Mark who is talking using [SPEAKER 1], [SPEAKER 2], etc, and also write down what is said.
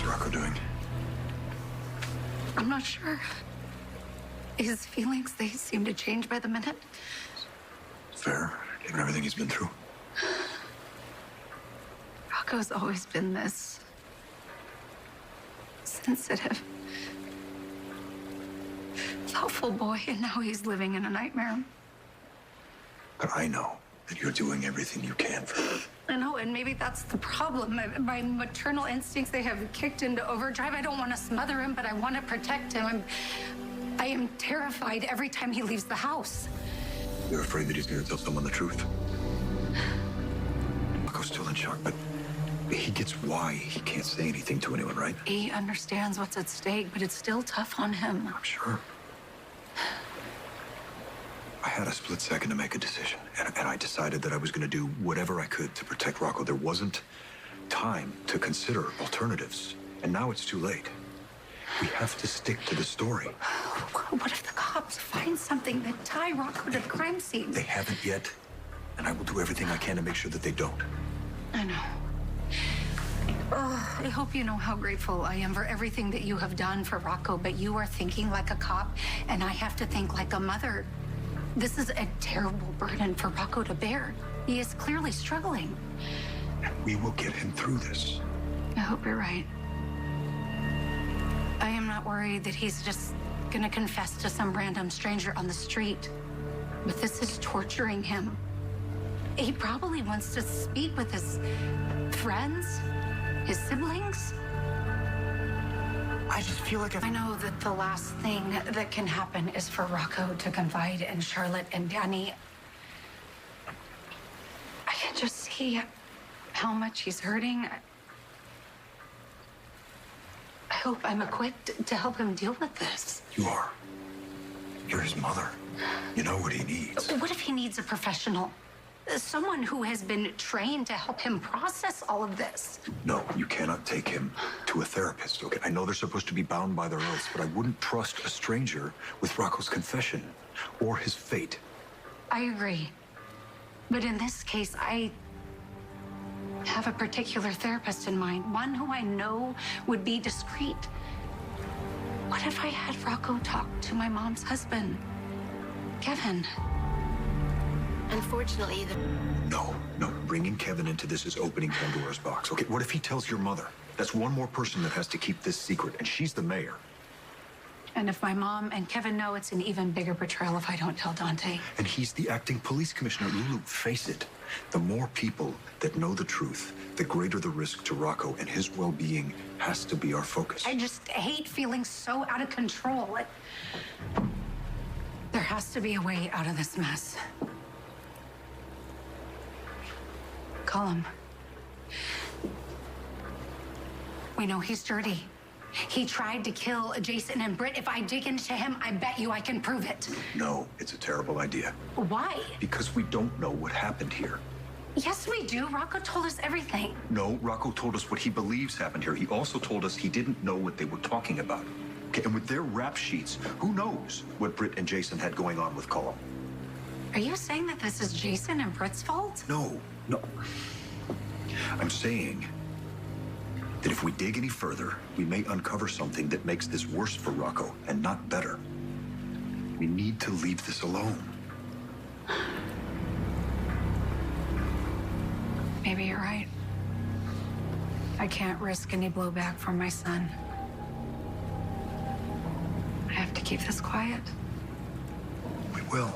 [SPEAKER 1] How's Rocco doing?
[SPEAKER 2] I'm not sure. His feelings, they seem to change by the minute.
[SPEAKER 1] Fair, given everything he's been through.
[SPEAKER 2] Rocco's always been this sensitive, thoughtful boy, and now he's living in a nightmare.
[SPEAKER 1] But I know that you're doing everything you can for him.
[SPEAKER 2] I know, and maybe that's the problem. My maternal instincts, they have kicked into overdrive. I don't want to smother him, but I want to protect him. I am terrified every time he leaves the house.
[SPEAKER 1] You're afraid that he's going to tell someone the truth? Rocco's still in shock, but he gets why he can't say anything to anyone, right?
[SPEAKER 2] He understands what's at stake, but it's still tough on him.
[SPEAKER 1] I'm sure. I had a split second to make a decision, and I decided that I was going to do whatever I could to protect Rocco. There wasn't time to consider alternatives, and now it's too late. We have to stick to the story.
[SPEAKER 2] What if the cops find something that tie Rocco to the crime scene?
[SPEAKER 1] They haven't yet, and I will do everything I can to make sure that they don't.
[SPEAKER 2] I know. I hope you know how grateful I am for everything that you have done for Rocco, but you are thinking like a cop, and I have to think like a mother. This is a terrible burden for Rocco to bear. He is clearly struggling.
[SPEAKER 1] And we will get him through this.
[SPEAKER 2] I hope you're right. I am not worried that he's just gonna confess to some random stranger on the street. But this is torturing him. He probably wants to speak with his friends, his siblings.
[SPEAKER 1] I just feel like
[SPEAKER 2] I know that the last thing that can happen is for Rocco to confide in Charlotte and Danny. I can just see how much he's hurting. I hope I'm equipped to help him deal with this.
[SPEAKER 1] You are. You're his mother. You know what he needs.
[SPEAKER 2] What if he needs a professional? Someone who has been trained to help him process all of this.
[SPEAKER 1] No, you cannot take him to a therapist, okay? I know they're supposed to be bound by their oaths, but I wouldn't trust a stranger with Rocco's confession or his fate.
[SPEAKER 2] I agree. But in this case, I have a particular therapist in mind, one who I know would be discreet. What if I had Rocco talk to my mom's husband, Kevin?
[SPEAKER 3] Unfortunately,
[SPEAKER 1] No. Bringing Kevin into this is opening Pandora's box. Okay, what if he tells your mother? That's one more person that has to keep this secret, and she's the mayor.
[SPEAKER 2] And if my mom and Kevin know, it's an even bigger betrayal if I don't tell Dante.
[SPEAKER 1] And he's the acting police commissioner. Lulu, face it. The more people that know the truth, the greater the risk to Rocco, and his well-being has to be our focus.
[SPEAKER 2] I just hate feeling so out of control. There has to be a way out of this mess. Call him. We know he's dirty. He tried to kill Jason and Britt. If I dig into him, I bet you I can prove it.
[SPEAKER 1] No, it's a terrible idea.
[SPEAKER 2] Why?
[SPEAKER 1] Because we don't know what happened here.
[SPEAKER 2] Yes, we do. Rocco told us everything.
[SPEAKER 1] No, Rocco told us what he believes happened here. He also told us he didn't know what they were talking about. Okay, and with their rap sheets, who knows what Britt and Jason had going on with Colum?
[SPEAKER 2] Are you saying that this is Jason and Britt's fault?
[SPEAKER 1] No. I'm saying that if we dig any further, we may uncover something that makes this worse for Rocco and not better. We need to leave this alone.
[SPEAKER 2] Maybe you're right. I can't risk any blowback from my son. I have to keep this quiet.
[SPEAKER 1] We will.